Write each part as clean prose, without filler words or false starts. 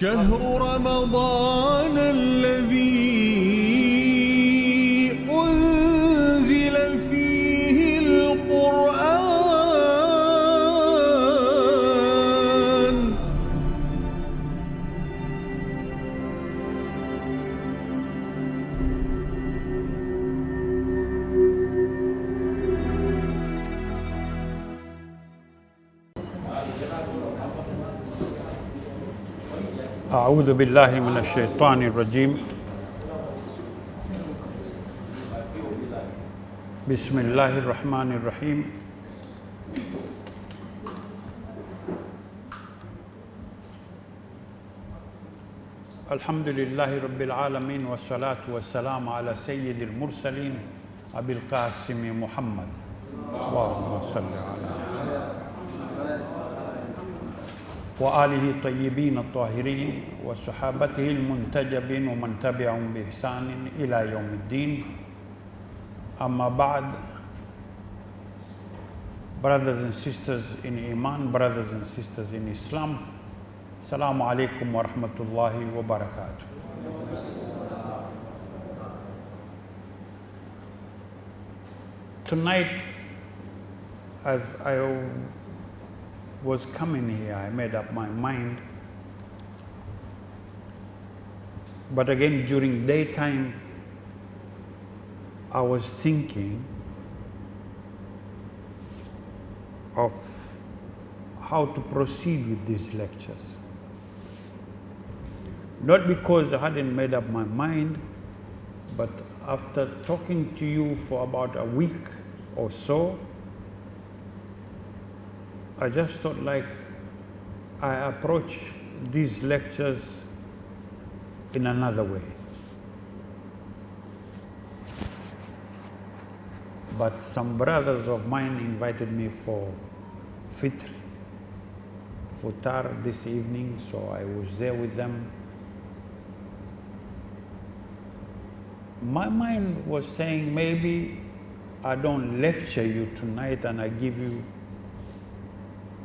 شهر رمضان الذي أنزل فيه القرآن أعوذ بالله من الشيطان الرجيم. بسم الله الرحمن الرحيم. الحمد لله رب العالمين والصلاة والسلام على سيد المرسلين أبي القاسم محمد. اللهم صل على وآله الطيبين الطاهرين وصحابته المنتجبين ومن تبعهم بإحسان إلى يوم الدين. أما بعد, brothers and sisters in Iman, brothers and sisters in Islam, Assalamu alaikum wa rahmatullahi wa barakatuh. Tonight, as I was coming here, I made up my mind. But again, during daytime, I was thinking of how to proceed with these lectures. Not because I hadn't made up my mind, but after talking to you for about a week or so, I just thought like I approach these lectures in another way. But some brothers of mine invited me for Fitr, Futar this evening, so I was there with them. My mind was saying maybe I don't lecture you tonight and I give you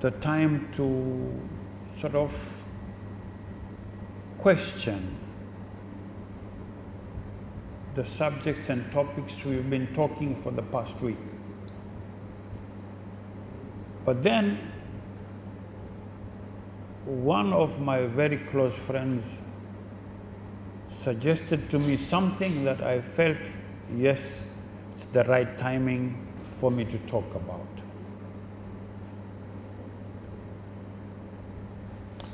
the time to sort of question the subjects and topics we've been talking for the past week. But then one of my very close friends suggested to me something that I felt, yes, it's the right timing for me to talk about.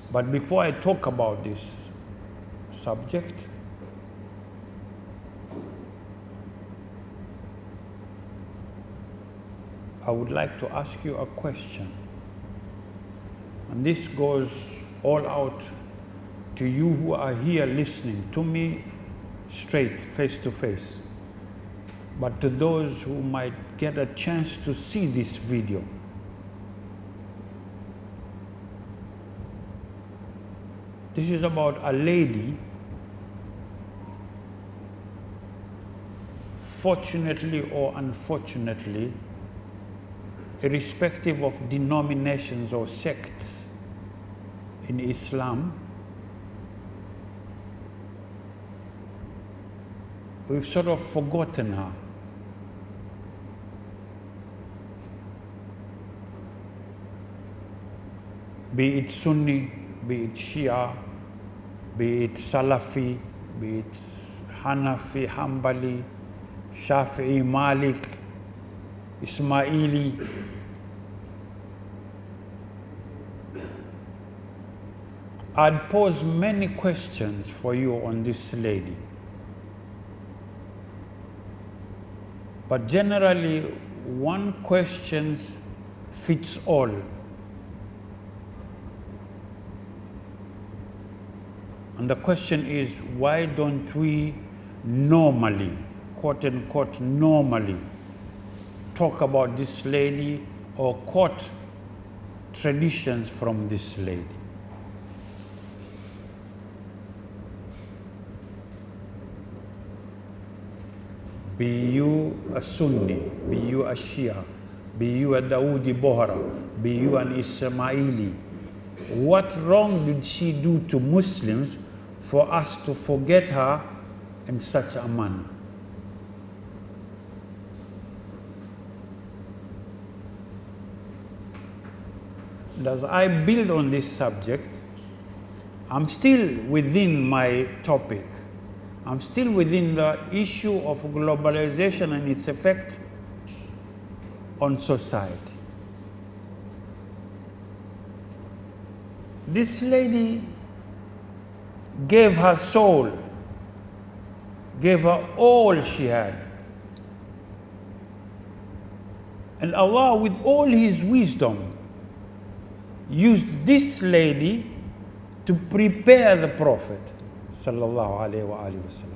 But before I talk about this subject, I would like to ask you a question. And this goes all out to you who are here listening to me straight, face to face, but to those who might get a chance to see this video. This is about a lady, fortunately or unfortunately, irrespective of denominations or sects in Islam, we've sort of forgotten her. Be it Sunni, be it Shia, be it Salafi, be it Hanafi, Hanbali, Shafi'i, Malik, Ismaili. I'd pose many questions for you on this lady. But generally, one question fits all. And the question is, why don't we normally, quote unquote, normally talk about this lady or quote traditions from this lady? Be you a Sunni, be you a Shia, be you a Dawoodi Bohra, be you an Ismaili, What wrong did she do to Muslims for us to forget her in such a manner? As I build on this subject, I'm still within my topic. I'm still within the issue of globalization and its effect on society. This lady gave her soul, gave her all she had. And Allah, with all His wisdom, used this lady to prepare the Prophet sallallahu alaihi wasallam.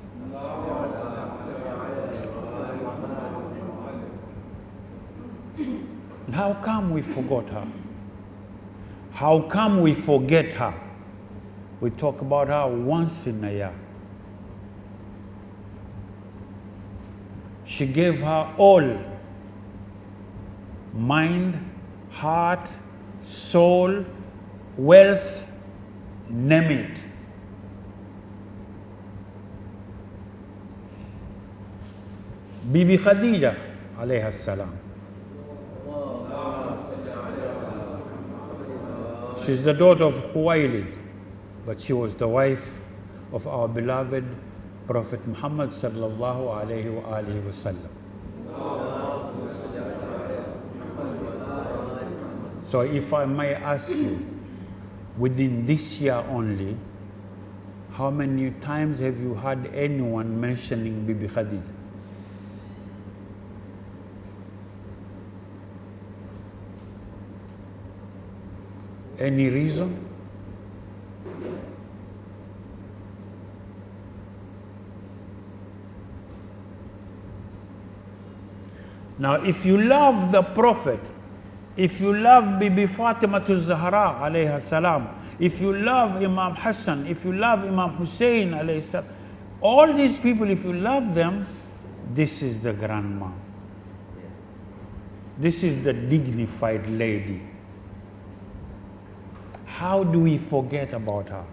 And how come we forgot her? How come we forget her? We talk about her once in a year. She gave her all, mind, heart, soul, wealth, name it. Bibi Khadija alayha salam. She's the daughter of Khuwailid, but she was the wife of our beloved Prophet Muhammad sallallahu alayhi wa sallam. So if I may ask you, within this year only, how many times have you heard anyone mentioning Bibi Khadija? Any reason? Now, if you love the Prophet, if you love Bibi Fatima Zahra alayha salam, if you love Imam Hassan, if you love Imam Hussein alayhi salam, all these people, if you love them, this is the grandma. This is the dignified lady. How do we forget about her?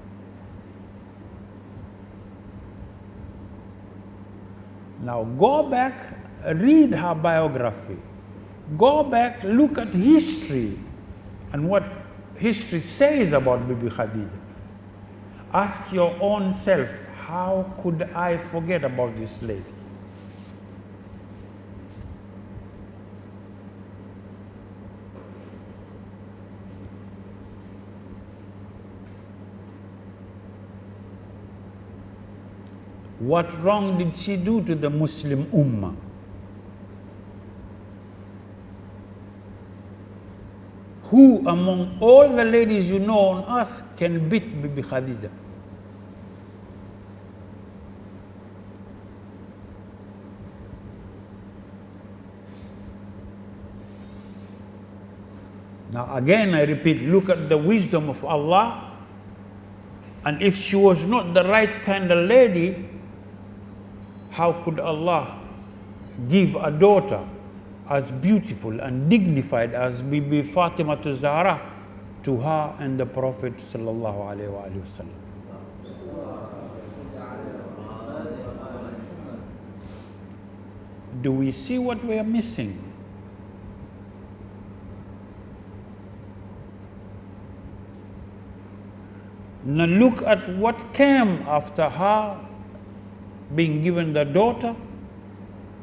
Now go back, read her biography. Go back, look at history and what history says about Bibi Khadija. Ask your own self, how could I forget about this lady? What wrong did she do to the Muslim Ummah? Who among all the ladies you know on earth can beat Bibi Khadija? Now again I repeat, look at the wisdom of Allah, and if she was not the right kind of lady, how could Allah give a daughter as beautiful and dignified as Bibi Fatima Zahra to her and the Prophet sallallahu alaihi wasallam? Do we see what we are missing? Now look at what came after her being given the daughter.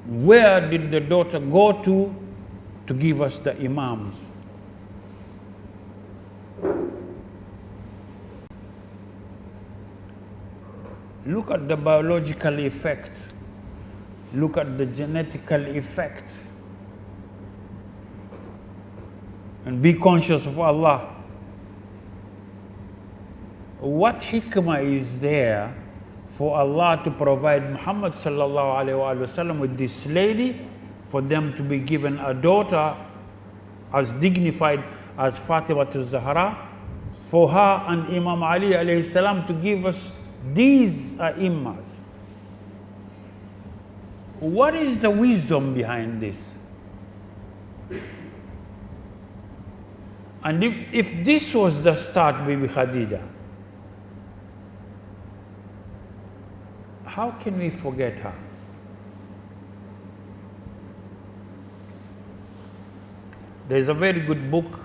Where did the daughter go to give us the imams? Look at the biological effect. Look at the genetical effect. And be conscious of Allah. What hikmah is there for Allah to provide Muhammad sallallahu alaihi wasallam with this lady, for them to be given a daughter as dignified as Fatima Zahra, for her and Imam Ali alayhi salam to give us these imams? What is the wisdom behind this? And if this was the start, Bibi Khadija, how can we forget her? There's a very good book,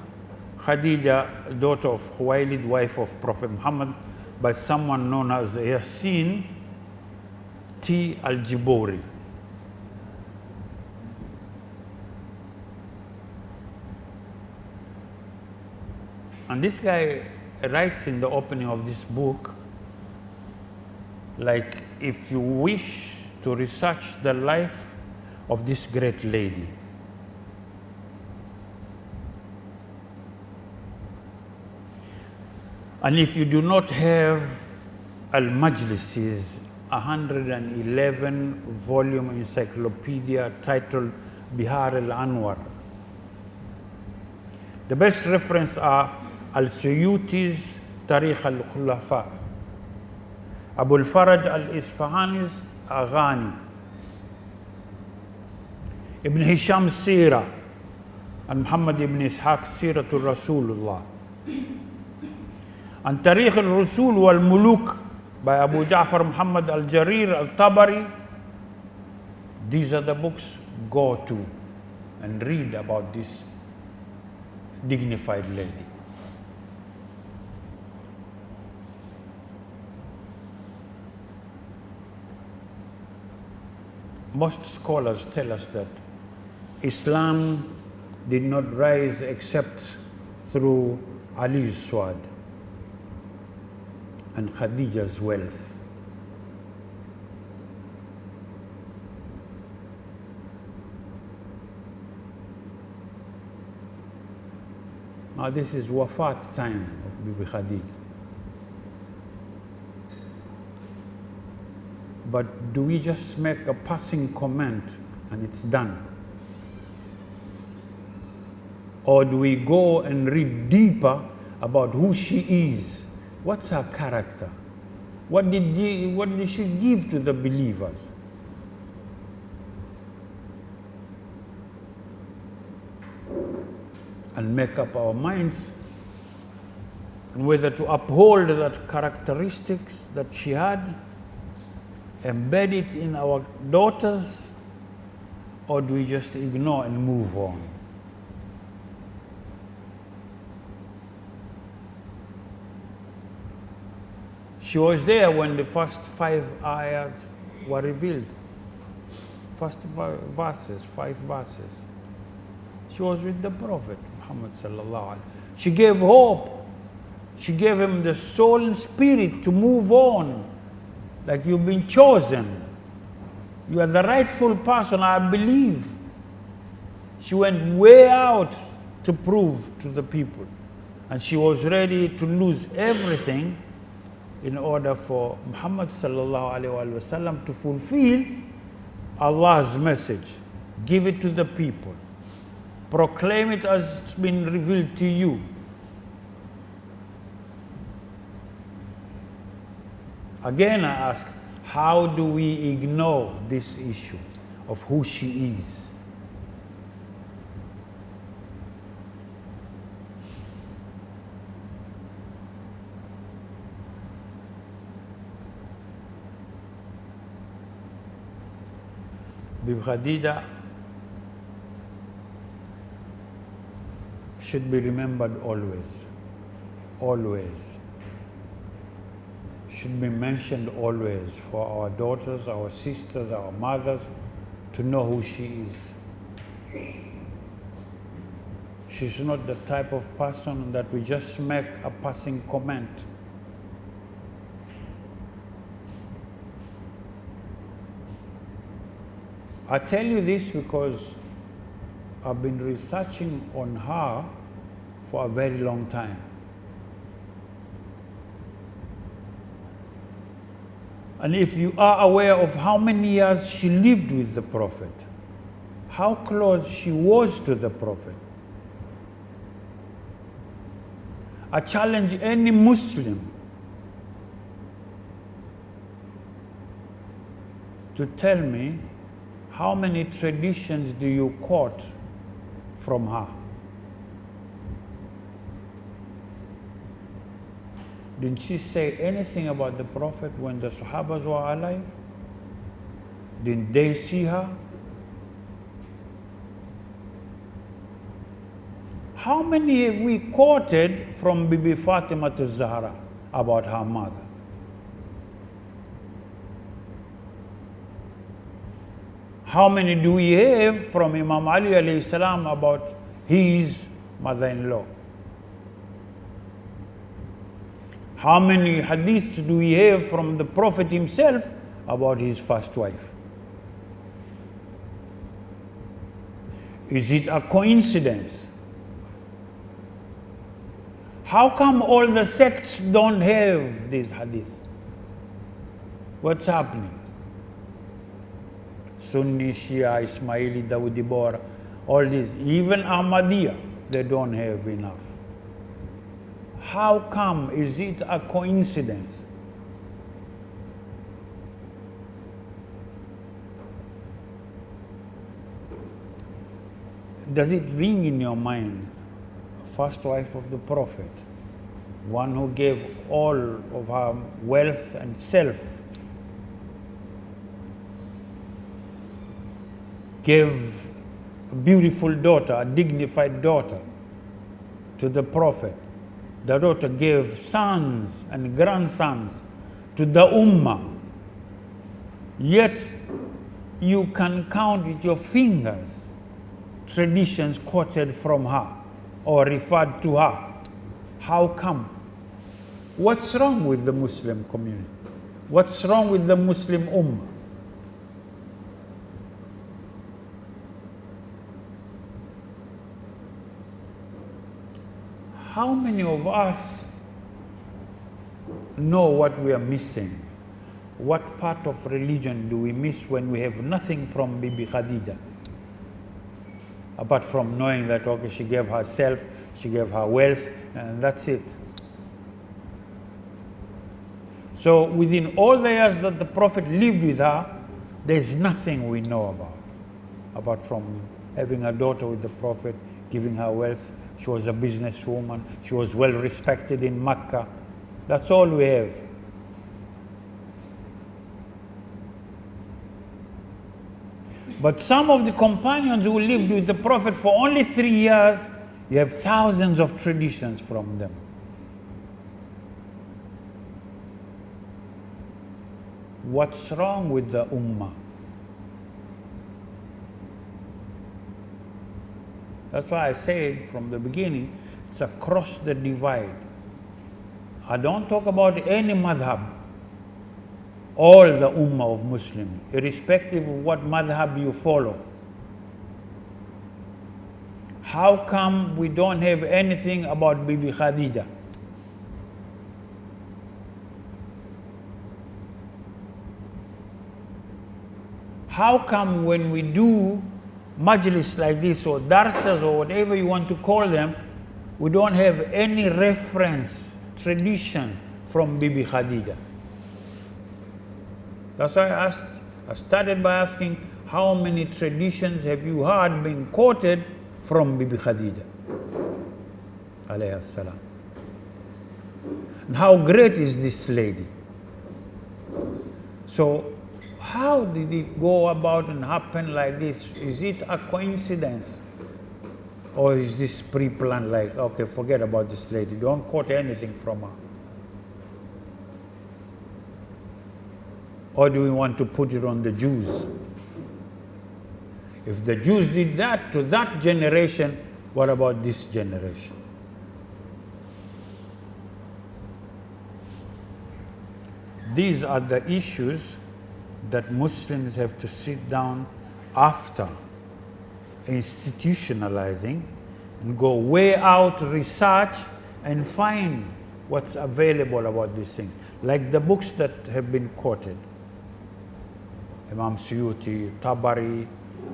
Khadija, daughter of Khuwailid, wife of Prophet Muhammad, by someone known as Yassin T. Al-Jibori. And this guy writes in the opening of this book, like, if you wish to research the life of this great lady, and if you do not have Al-Majlis's 111-volume encyclopedia titled Bihar al-Anwar, the best reference are Al-Suyuti's Tarikh al-Khulafa, Abu al-Faraj al-Isfahani's Aghani, Ibn Hisham's Sirah, and Muhammad ibn Ishaq's Siratul Rasulullah, and Tarikh al-Rusul wal-Muluk by Abu Ja'far Muhammad al-Jarir al-Tabari. These are the books go to and read about this dignified lady. Most scholars tell us that Islam did not rise except through Ali's sword and Khadija's wealth. Now this is wafat time of Bibi Khadija. But do we just make a passing comment and it's done? Or do we go and read deeper about who she is? What's her character? What did she give to the believers? And make up our minds and whether to uphold that characteristics that she had, embed it in our daughters, or do we just ignore and move on? She was there when the first 5 ayahs were revealed. First verses, 5 verses. She was with the Prophet Muhammad sallallahu alaihi wasallam. She gave hope. She gave him the soul and spirit to move on. Like, you've been chosen. You are the rightful person, I believe. She went way out to prove to the people. And she was ready to lose everything in order for Muhammad sallallahu alaihi wasallam to fulfill Allah's message. Give it to the people. Proclaim it as it's been revealed to you. Again, I ask, how do we ignore this issue of who she is? Bibi Khadija should be remembered always. Always. Should be mentioned always for our daughters, our sisters, our mothers to know who she is. She's not the type of person that we just make a passing comment. I tell you this because I've been researching on her for a very long time. And if you are aware of how many years she lived with the Prophet, how close she was to the Prophet, I challenge any Muslim to tell me how many traditions do you quote from her? Didn't she say anything about the Prophet when the Sahabas were alive? Didn't they see her? How many have we quoted from Bibi Fatima to Zahra about her mother? How many do we have from Imam Ali alayhi salam about his mother-in-law? How many hadiths do we have from the Prophet himself about his first wife? Is it a coincidence? How come all the sects don't have these hadiths? What's happening? Sunni, Shia, Ismaili, Dawudi Bora, all these, even Ahmadiyya, they don't have enough. How come? Is it a coincidence? Does it ring in your mind? First wife of the Prophet, one who gave all of her wealth and self, gave a beautiful daughter, a dignified daughter to the Prophet. The daughter gave sons and grandsons to the Ummah. Yet you can count with your fingers traditions quoted from her or referred to her. How come? What's wrong with the Muslim community? What's wrong with the Muslim Ummah? How many of us know what we are missing? What part of religion do we miss when we have nothing from Bibi Khadija? Apart from knowing that, okay, she gave herself, she gave her wealth, and that's it. So within all the years that the Prophet lived with her, there's nothing we know about. Apart from having a daughter with the Prophet, giving her wealth. She was a businesswoman. She was well respected in Mecca. That's all we have. But some of the companions who lived with the Prophet for only 3 years, you have thousands of traditions from them. What's wrong with the Ummah? That's why I said from the beginning, it's across the divide. I don't talk about any madhab. All the ummah of Muslims, irrespective of what madhab you follow. How come we don't have anything about Bibi Khadija? How come when we do majlis like this or darsas or whatever you want to call them, we don't have any reference, tradition from Bibi Khadija? That's why I started by asking, how many traditions have you heard being quoted from Bibi Khadija? Alayhi salam. And how great is this lady? So, how did it go about and happen like this? Is it a coincidence? Or is this pre-planned, like, okay, forget about this lady, don't quote anything from her? Or do we want to put it on the Jews? If the Jews did that to that generation, what about this generation? These are the issues that Muslims have to sit down after institutionalizing and go way out, research, and find what's available about these things. Like the books that have been quoted. Imam Suyuti, Tabari,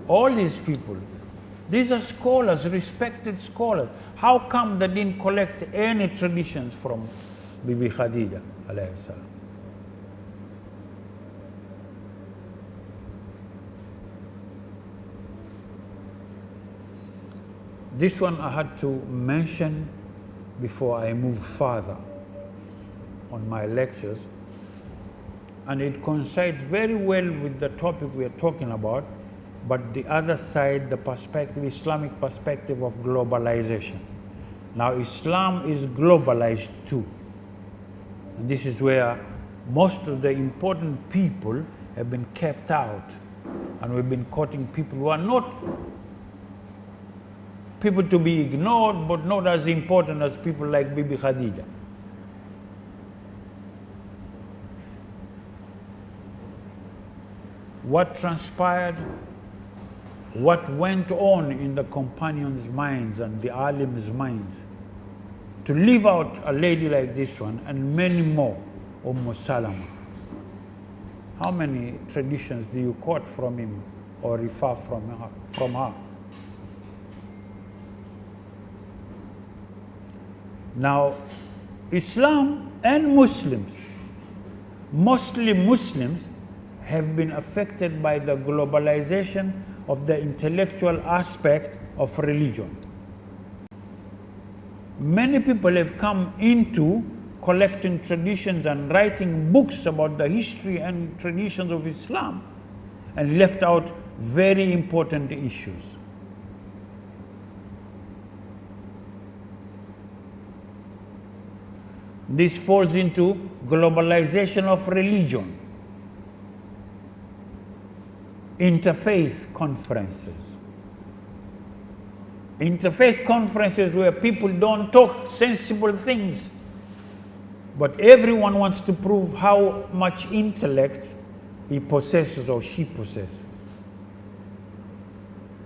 all these people. These are scholars, respected scholars. How come they didn't collect any traditions from Bibi Khadija alayhi salam? This one I had to mention before I move further. on my lectures, and it coincides very well with the topic we are talking about, but the other side, the perspective, Islamic perspective of globalization. Now, Islam is globalized too. And this is where most of the important people have been kept out. And we've been quoting people who are not people to be ignored, but not as important as people like Bibi Khadija. What transpired, what went on in the companions' minds and the alim's minds to leave out a lady like this one and many more, Salama. How many traditions do you quote from him or refer from her? Now, Islam and Muslims, mostly Muslims, have been affected by the globalization of the intellectual aspect of religion. Many people have come into collecting traditions and writing books about the history and traditions of Islam and left out very important issues. This falls into globalization of religion, interfaith conferences. Interfaith conferences where people don't talk sensible things, but everyone wants to prove how much intellect he possesses or she possesses.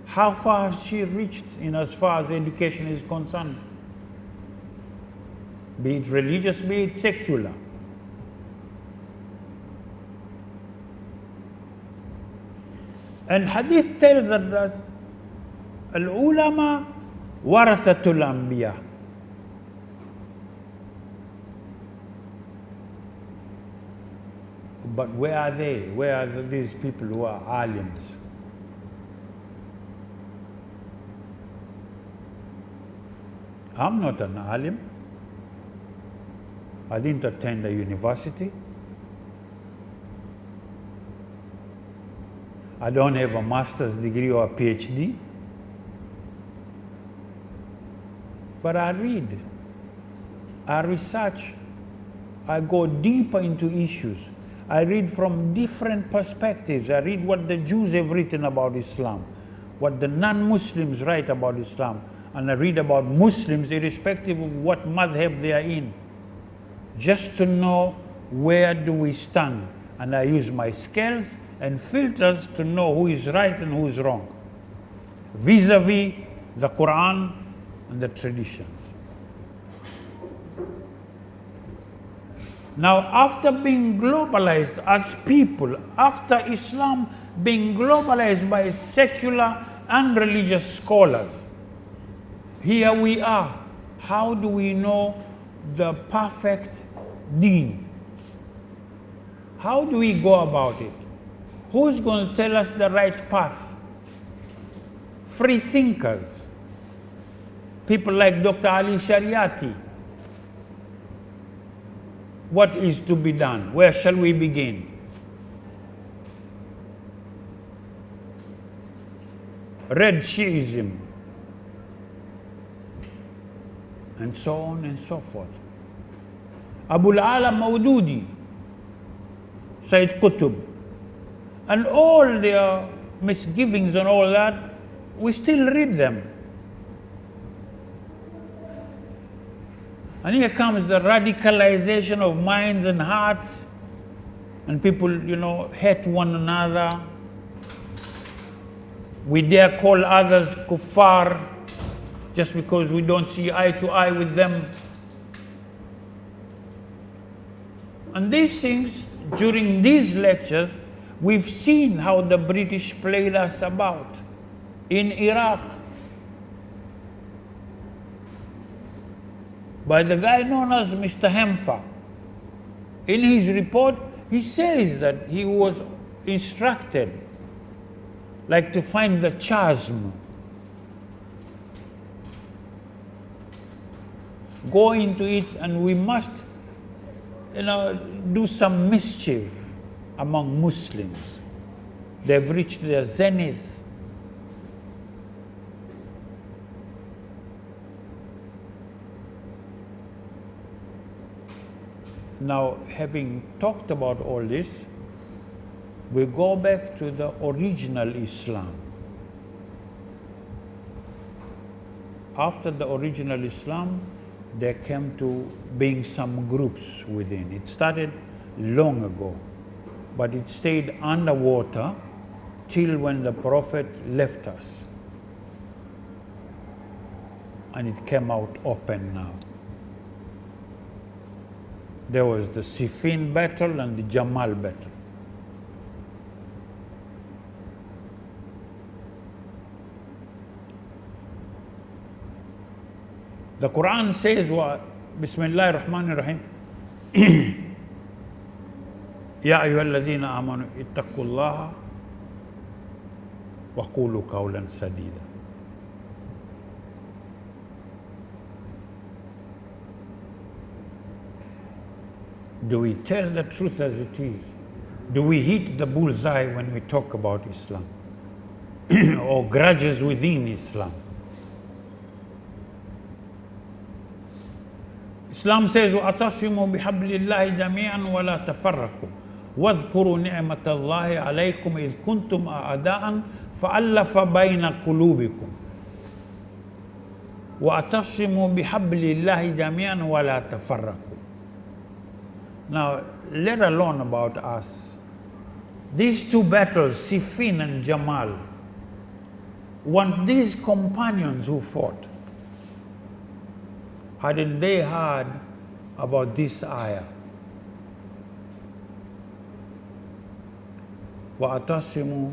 How far has she reached in as far as education is concerned? Be it religious, be it secular. And hadith tells us that al-ulama warathatul anbiya. But where are they? Where are these people who are alims? I'm not an alim. I didn't attend a university. I don't have a master's degree or a PhD. But I read, I research, I go deeper into issues. I read from different perspectives. I read what the Jews have written about Islam, what the non-Muslims write about Islam, and I read about Muslims irrespective of what madhab they are in, just to know where do we stand. And I use my scales and filters to know who is right and who is wrong, vis-a-vis the Quran and the traditions. Now, after being globalized as people, after Islam being globalized by secular and religious scholars, here we are. How do we know the perfect deen? How do we go about it? Who's going to tell us the right path? Free thinkers. People like Dr. Ali Shariati. What is to be done? Where shall we begin? Red Shiism. And so on and so forth. Abul Ala Maududi, Sayyid Qutb, and all their misgivings and all that, we still read them. And here comes the radicalization of minds and hearts, and people, hate one another. We dare call others kuffar just because we don't see eye to eye with them. And these things, during these lectures, we've seen how the British played us about in Iraq. By the guy known as Mr. Hemfer. In his report, he says that he was instructed, like to find the chasm. Go into it, and we must do some mischief among Muslims. They've reached their zenith. Now, having talked about all this, we go back to the original Islam. After the original Islam, there came to being some groups within. It started long ago, but it stayed underwater till when the Prophet left us. And it came out open now. There was the Siffin battle and the Jamal battle. The Quran says, Bismillah ar-Rahman ar-Rahim, Ya ayyuhalladhina amanu ittaqullaha wa qulu qawlan sadida. Do we tell the truth as it is? Do we hit the bullseye when we talk about Islam? Or grudges within Islam? Islam says, وَأَتَصِمُوا بِحَبْلِ اللَّهِ جَمِيعًا وَلَا تَفَرَّقُوا وَاذْكُرُوا نِعْمَةَ اللَّهِ عَلَيْكُمْ إِذْ كُنْتُمْ أَعْدَاءً فَأَلَّفَ بَيْنَ قُلُوبِكُمْ وَأَتَصِمُوا بِحَبْلِ اللَّهِ جَمِيعًا وَلَا تَفَرَّقُوا. Now, let alone about us. These two battles, Siffin and Jamal, weren't these companions who fought? Hadn't they heard about this ayah? وَأَتَصِمُوا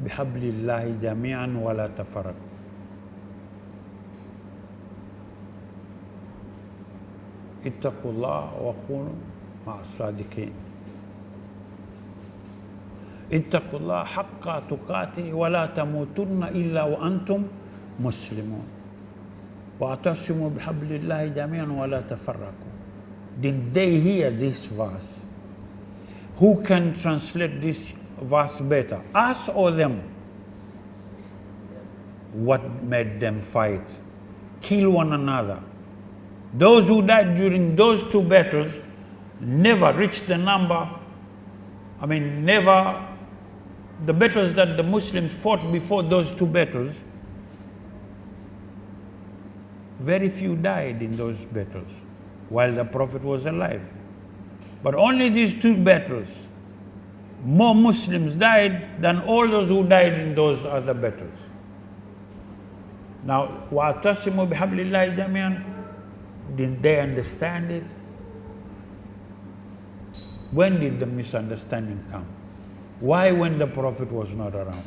بِحَبْلِ اللَّهِ جَمِيعًا وَلَا تَفَرَّقُوا. اتقوا الله وكونوا مع الصادقين. اتقوا الله حق تقاته ولا تموتن إلا وأنتم مسلمون. وَأَتَصِمُوا بِحَبْلِ اللَّهِ جَمِيعًا وَلَا تَفَرَّقُوا. Did they hear this verse? Who can translate this verse better, us or them? What made them fight, kill one another? Those who died during those two battles never reached the number, never, the battles that the Muslims fought before those two battles, very few died in those battles while the Prophet was alive. But only these two battles, more Muslims died than all those who died in those other battles. Now, وَأَتَصِمُوا بِحَبْلِ اللَّهِ جَمِيعًا, did they understand it? When did the misunderstanding come? Why when the Prophet was not around?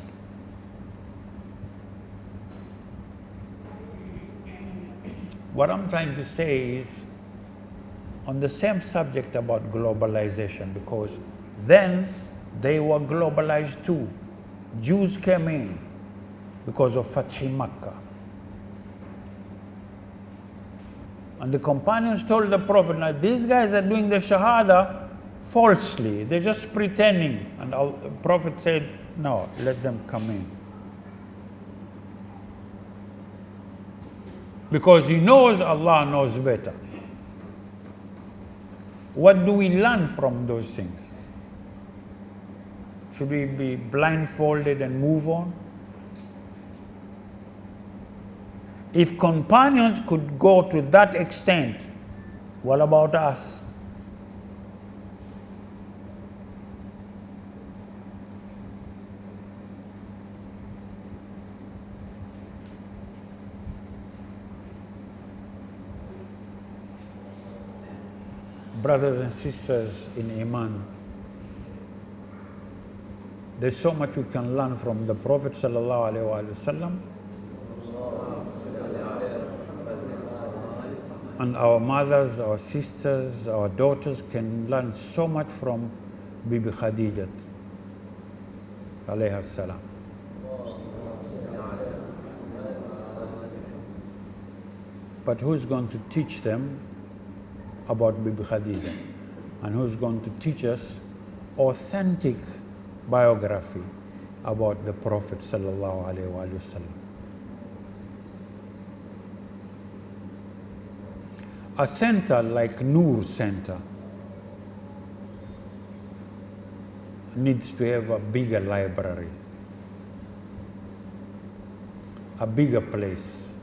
What I'm trying to say is, on the same subject about globalization, because then they were globalized too. Jews came in because of Fath Makkah. And the companions told the Prophet, now these guys are doing the Shahada falsely. They're just pretending. And the Prophet said, no, let them come in. Because he knows Allah knows better. What do we learn from those things? Should we be blindfolded and move on? If companions could go to that extent, what about us? Brothers and sisters in Iman, there's so much we can learn from the Prophet sallallahu alaihi wasallam, and our mothers, our sisters, our daughters can learn so much from Bibi Khadijat alayha salam. But who's going to teach them about Bibi Khadija? and who's going to teach us authentic biography about the Prophet sallallahu alaihi wasallam. A center like Noor Center needs to have a bigger library, a bigger place.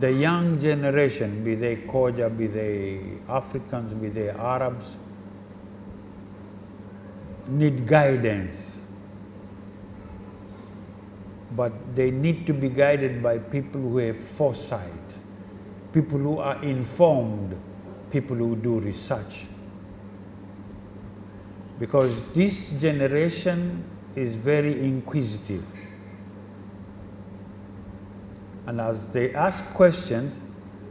The young generation, be they Khoja, be they Africans, be they Arabs, need guidance. But they need to be guided by people who have foresight, people who are informed, people who do research. Because this generation is very inquisitive. And as they ask questions,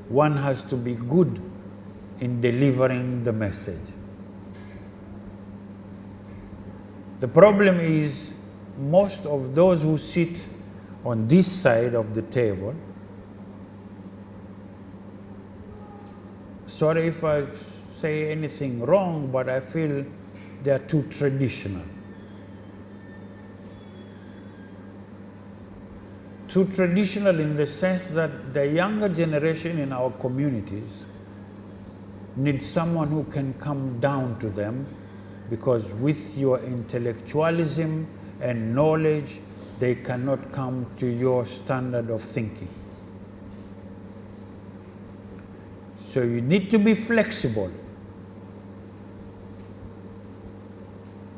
one has to be good in delivering the message. The problem is, most of those who sit on this side of the table, sorry if I say anything wrong, but I feel they are too traditional. Too traditional in the sense that the younger generation in our communities needs someone who can come down to them, because with your intellectualism and knowledge, they cannot come to your standard of thinking. So you need to be flexible.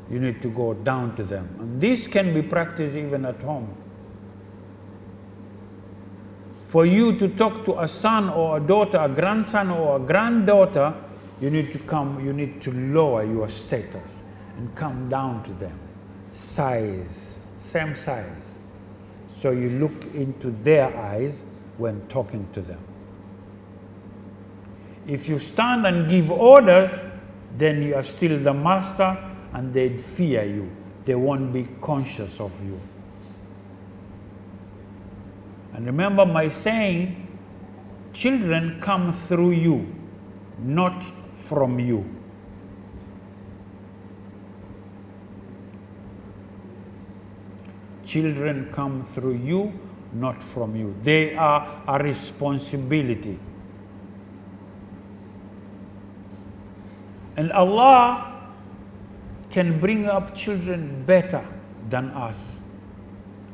You need to go down to them. And this can be practiced even at home. For you to talk to a son or a daughter, a grandson or a granddaughter, you need to lower your status and come down to them. Size, same size. So you look into their eyes when talking to them. If you stand and give orders, then you are still the master and they'd fear you. They won't be conscious of you. And remember my saying, children come through you, not from you. Children come through you, not from you. They are a responsibility. And Allah can bring up children better than us.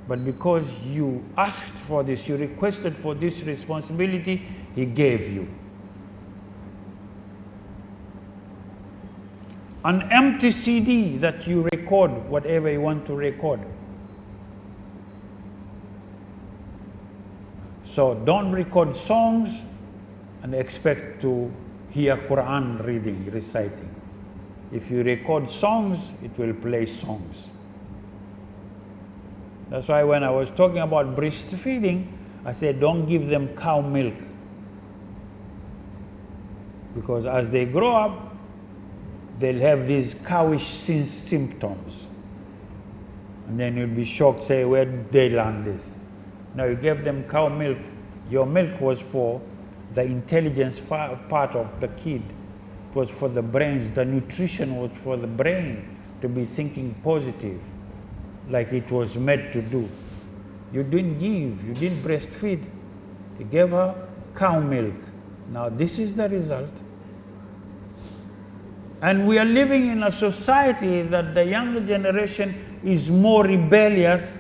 But because you asked for this, you requested for this responsibility, He gave you. An empty CD that you record whatever you want to record. So don't record songs and expect to hear Quran reading, reciting. If you record songs, it will play songs. That's why when I was talking about breastfeeding, I said don't give them cow milk. Because as they grow up, they'll have these cowish symptoms. And then you'll be shocked, say, where did they learn this? Now you gave them cow milk. Your milk was for the intelligence part of the kid. It was for the brains. The nutrition was for the brain to be thinking positive, like it was meant to do. You didn't breastfeed. You gave her cow milk. Now this is the result. And we are living in a society that the younger generation is more rebellious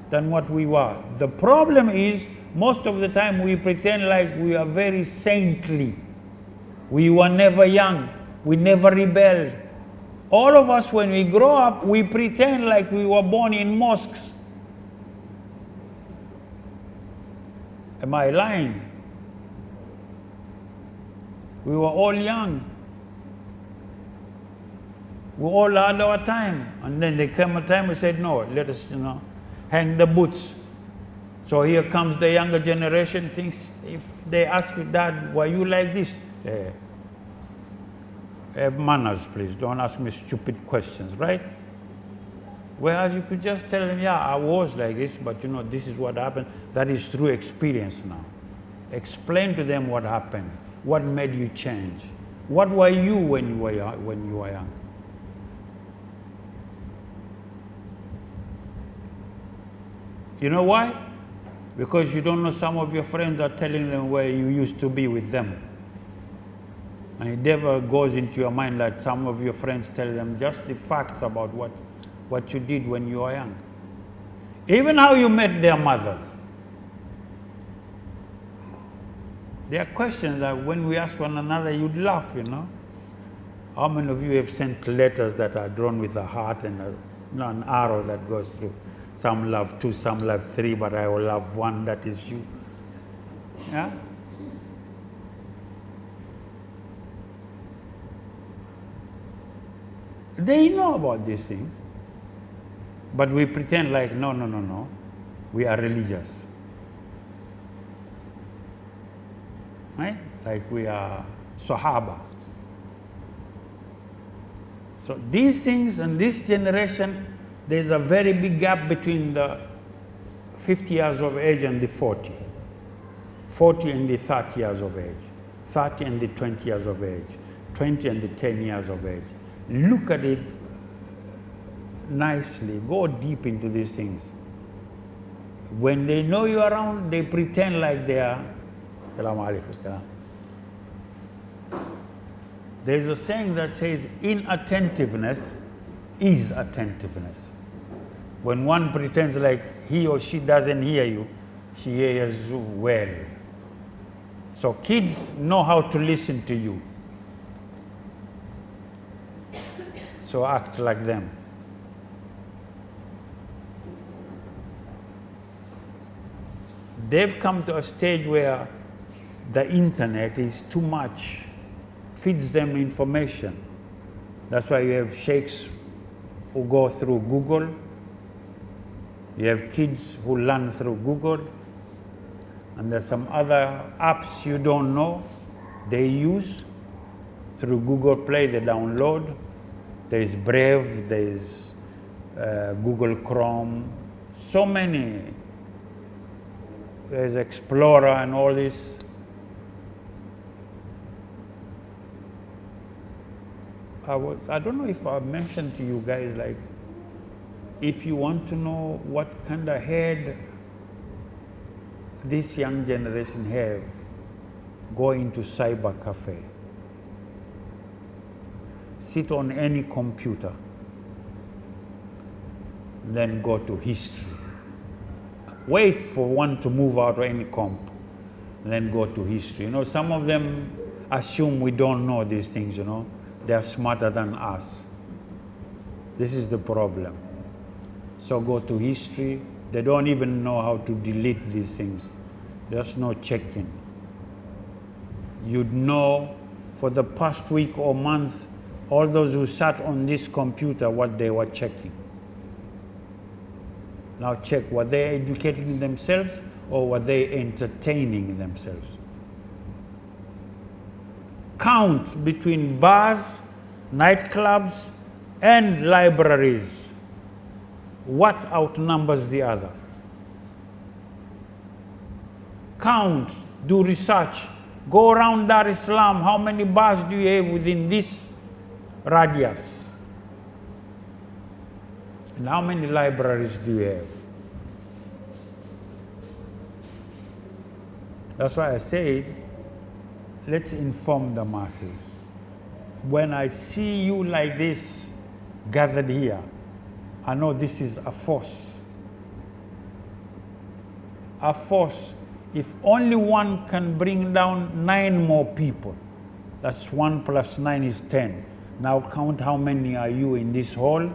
than what we were. The problem is, most of the time we pretend like we are very saintly. We were never young. We never rebelled. All of us, when we grow up, we pretend like we were born in mosques. Am I lying? We were all young. We all had our time. And then there came a time we said, no, let us, hang the boots. So here comes the younger generation, thinks, if they ask you, Dad, were you like this? Have manners, please. Don't ask me stupid questions, right? Whereas you could just tell them, yeah, I was like this, but this is what happened. That is through experience now. Explain to them what happened. What made you change? What were you when you were young? You know why? Because you don't know, some of your friends are telling them where you used to be with them. And it never goes into your mind that some of your friends tell them just the facts about what you did when you were young. Even how you met their mothers. There are questions that when we ask one another, you'd laugh, you know. How many of you have sent letters that are drawn with a heart and an arrow that goes through? Some love 2, some love 3, but I will love 1, that is you. Yeah? They know about these things. But we pretend like, no. We are religious. Right? Like we are Sahaba. So these things and this generation, there's a very big gap between the 50 years of age and the 40. 40 and the 30 years of age. 30 and the 20 years of age. 20 and the 10 years of age. Look at it nicely. Go deep into these things. When they know you around, they pretend like they are. Assalamu alaikum. There's a saying that says, inattentiveness is attentiveness. When one pretends like he or she doesn't hear you, she hears you well. So kids know how to listen to you. So act like them. They've come to a stage where the internet is too much, feeds them information. That's why you have sheikhs who go through Google. You have kids who learn through Google. And there's some other apps you don't know they use through Google Play, they download. There's Brave, there's Google Chrome, so many. There's Explorer and all this. I don't know if I mentioned to you guys, like, if you want to know what kind of head this young generation have, go into cyber cafe. Sit on any computer, then go to history. Wait for one to move out of any comp, then go to history. You know, some of them assume we don't know these things, you know. They are smarter than us. This is the problem. So go to history. They don't even know how to delete these things. There's no checking. You'd know for the past week or month, all those who sat on this computer, what they were checking. Now check, were they educating themselves or were they entertaining themselves? Count between bars, nightclubs, and libraries. What outnumbers the other? Count, do research. Go around Dar es Salaam, how many bars do you have within this radius? And how many libraries do you have? That's why I said, let's inform the masses. When I see you like this, gathered here, I know this is a force. A force. If only one can bring down 9 more people, that's 1 + 9 is 10. Now count how many are you in this hall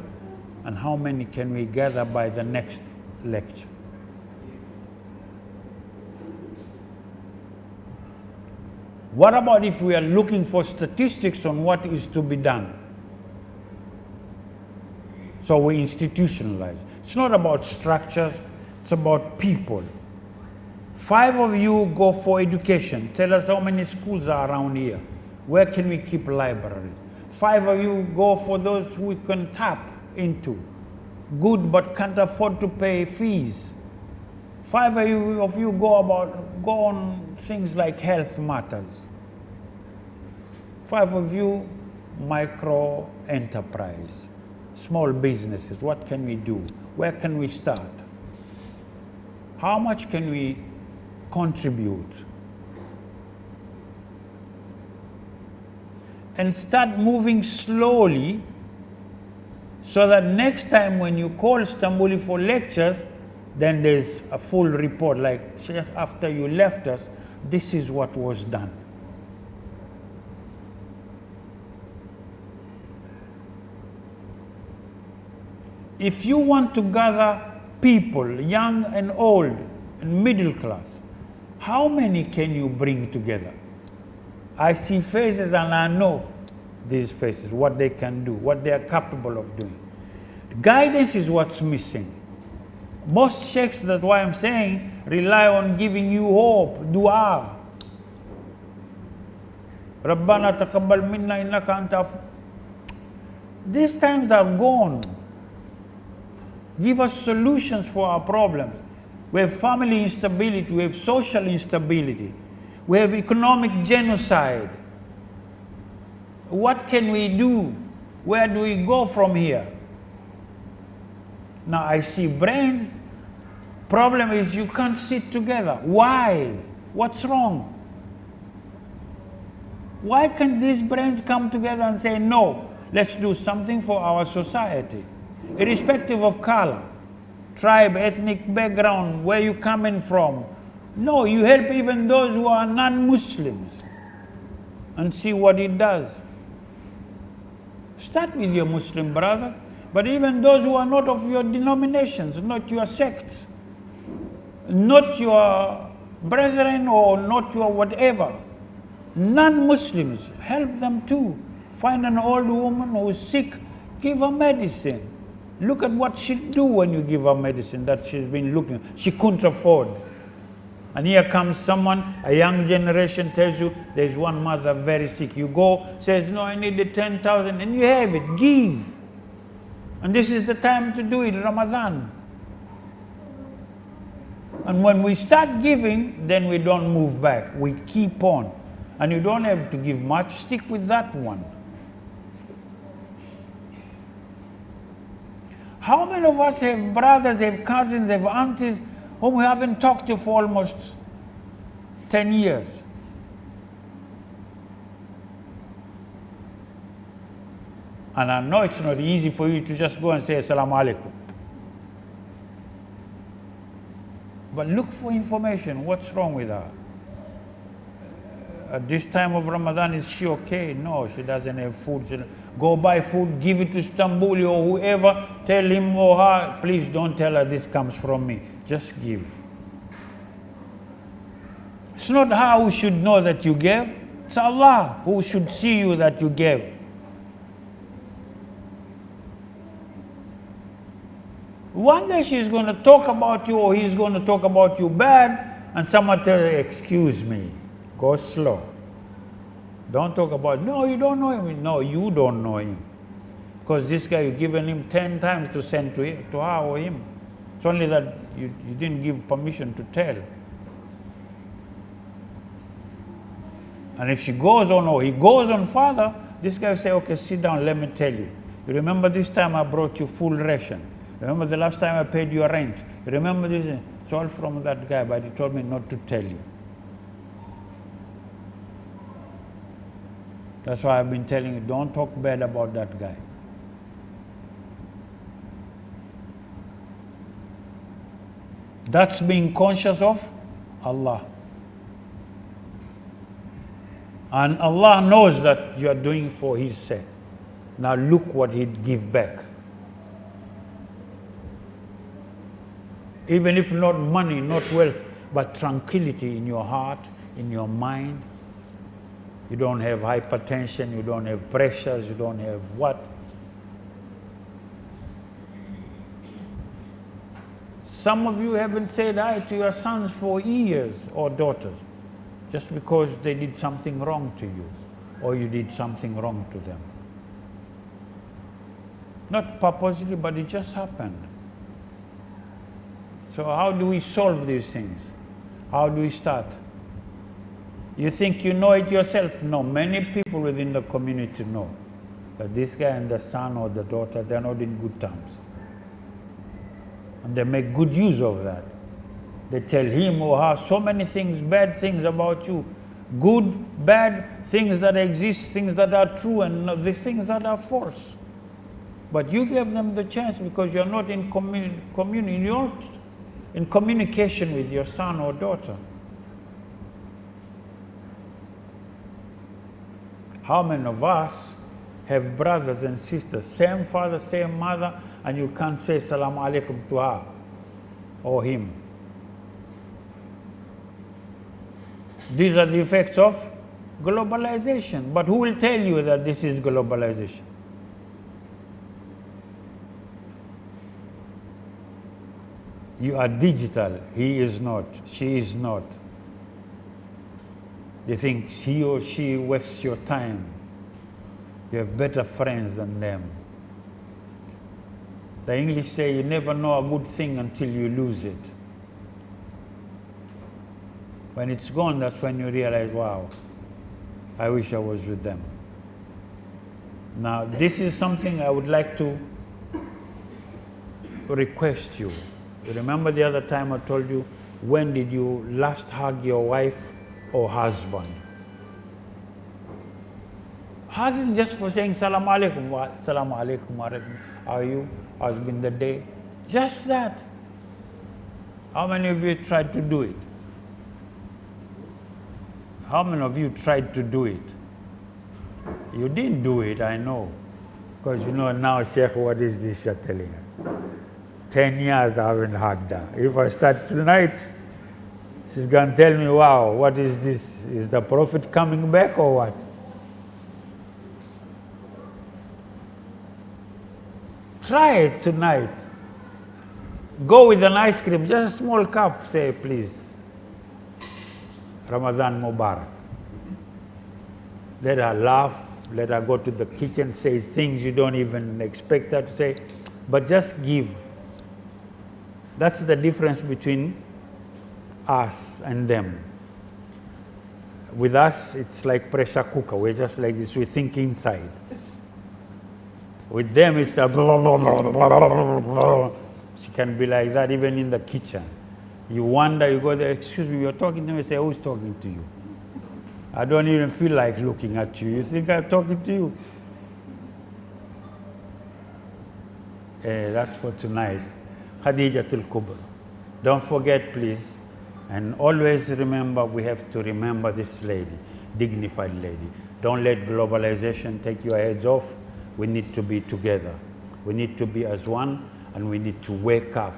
and how many can we gather by the next lecture. What about if we are looking for statistics on what is to be done? So we institutionalize. It's not about structures, it's about people. 5 of you go for education. Tell us how many schools are around here. Where can we keep libraries? 5 of you go for those we can tap into. Good, but can't afford to pay fees. 5 of you go on things like health matters. 5 of you, micro enterprise, small businesses. What can we do? Where can we start? How much can we contribute? And start moving slowly so that next time when you call Stambuli for lectures, then there's a full report like, Sheikh, after you left us, this is what was done. If you want to gather people, young and old and middle class, how many can you bring together? I see faces and I know these faces, what they can do, what they are capable of doing. Guidance is what's missing. Most sheikhs, that's why I'm saying, rely on giving you hope, dua. Rabbana taqabbal minna innaka anta. These times are gone. Give us solutions for our problems. We have family instability, we have social instability, we have economic genocide. What can we do? Where do we go from here? Now I see brains. Problem is you can't sit together. Why? What's wrong? Why can't these brains come together and say, no, let's do something for our society? Irrespective of color, tribe, ethnic background, where you coming from. No, you help even those who are non-Muslims and see what it does. Start with your Muslim brothers, but even those who are not of your denominations, not your sects, not your brethren or not your whatever, non-Muslims, help them too. Find an old woman who is sick, give her medicine. Look at what she do when you give her medicine that she's been looking, she couldn't afford. And here comes someone, a young generation tells you, there's one mother very sick. You go, says, no, I need the 10,000, and you have it, give. And this is the time to do it, Ramadan. And when we start giving, then we don't move back. We keep on. And you don't have to give much, stick with that one. How many of us have brothers, have cousins, have aunties whom we haven't talked to for almost 10 years? And I know it's not easy for you to just go and say Assalamu alaikum. But look for information. What's wrong with her? At this time of Ramadan, is she okay? No, she doesn't have food. Go buy food, give it to Stambuli or whoever. Tell him or her, please don't tell her this comes from me. Just give. It's not her who should know that you gave. It's Allah who should see you that you gave. One day she's going to talk about you or he's going to talk about you bad, and someone tells her, excuse me, go slow. Don't talk about, no, you don't know him. No, you don't know him. Because this guy, you've given him 10 times to send to her or him. It's only that you didn't give permission to tell. And if she goes on or he goes on further, this guy will say, okay, sit down, let me tell you. You remember this time I brought you full ration? Remember the last time I paid your rent? You remember this? It's all from that guy, but he told me not to tell you. That's why I've been telling you, don't talk bad about that guy. That's being conscious of Allah. And Allah knows that you are doing for His sake. Now look what He'd give back. Even if not money, not wealth, but tranquility in your heart, in your mind. You don't have hypertension, you don't have pressures, you don't have what? Some of you haven't said hi to your sons for years or daughters, just because they did something wrong to you or you did something wrong to them. Not purposely, but it just happened. So how do we solve these things? How do we start? You think you know it yourself? No, many people within the community know that this guy and the son or the daughter, they're not in good terms. And they make good use of that. They tell him or her so many things, bad things about you. Good, bad, things that exist, things that are true, and the things that are false. But you gave them the chance because you're not in communion, you're not in communication with your son or daughter. How many of us have brothers and sisters, same father, same mother, and you can't say Salaam Alaikum to her or him? These are the effects of globalization. But who will tell you that this is globalization? You are digital. He is not. She is not. They think he or she wastes your time. You have better friends than them. The English say you never know a good thing until you lose it. When it's gone, that's when you realize, wow, I wish I was with them. Now, this is something I would like to request you. You remember the other time I told you, when did you last hug your wife or husband? Hugging just for saying Salaam Alaikum, Salaam Alaikum, how are you? How's been the day? Just that. How many of you tried to do it? How many of you tried to do it? You didn't do it, I know. Because you know now, Sheikh, what is this you're telling her? 10 years I haven't hugged her. If I start tonight, she's going to tell me, wow, what is this? Is the Prophet coming back or what? Try it tonight. Go with an ice cream, just a small cup, say, please, Ramadan Mubarak. Let her laugh, let her go to the kitchen, say things you don't even expect her to say, but just give. That's the difference between us and them. With us, it's like pressure cooker. We're just like this, we think inside. With them, it's like blah, blah, blah, blah, blah, blah. She can be like that even in the kitchen. You wonder, you go there, excuse me, you're talking to me, you say, who's talking to you? I don't even feel like looking at you. You think I'm talking to you? That's for tonight. Khadijatul Kubra. Don't forget, please, and always remember, we have to remember this lady, dignified lady. Don't let globalization take your heads off. We need to be together. We need to be as one, and we need to wake up.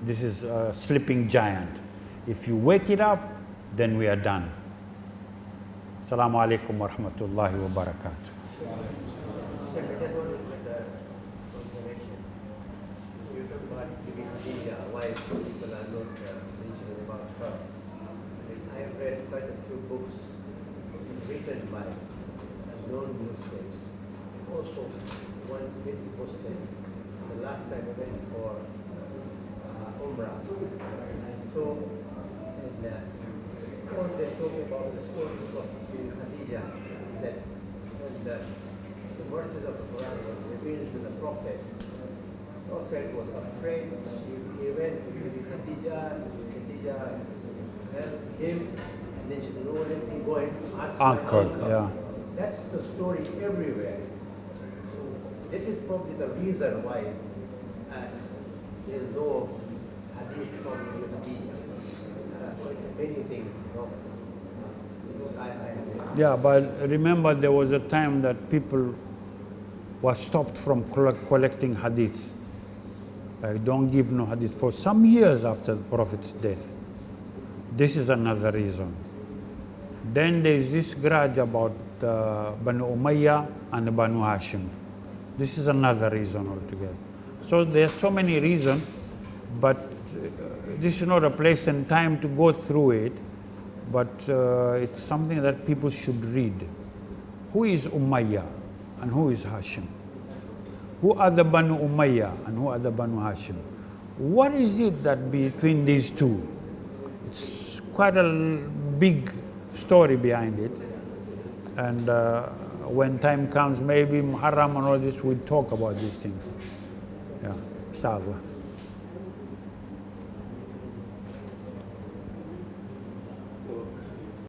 This is a sleeping giant. If you wake it up, then we are done. Assalamu alaikum wa rahmatullahi wa barakatuh. Why people are not mentioning about her. I have read quite a few books written by non-Muslims, also ones with Muslims. The last time I went for Umrah, I saw all they're talking about the stories of Khadija, that when the verses of the Quran was revealed to the Prophet was afraid. He went to Khadija helped him, and then she said, no, let me go and ask my uncle. Yeah. That's the story everywhere. So that is probably the reason why there is no hadith from Khadija. Many things, you know. Yeah, but remember there was a time that people were stopped from collecting hadiths. Like, don't give no hadith for some years after the Prophet's death. This is another reason. Then there is this grudge about Banu Umayyah and Banu Hashim. This is another reason altogether. So there are so many reasons, but this is not a place and time to go through it, but it's something that people should read. Who is Umayyah and who is Hashim? Who are the Banu Umayyah and who are the Banu Hashim? What is it that between these two? It's quite a big story behind it. And when time comes, maybe Muharram and all this, we'll talk about these things. Yeah, inshallah.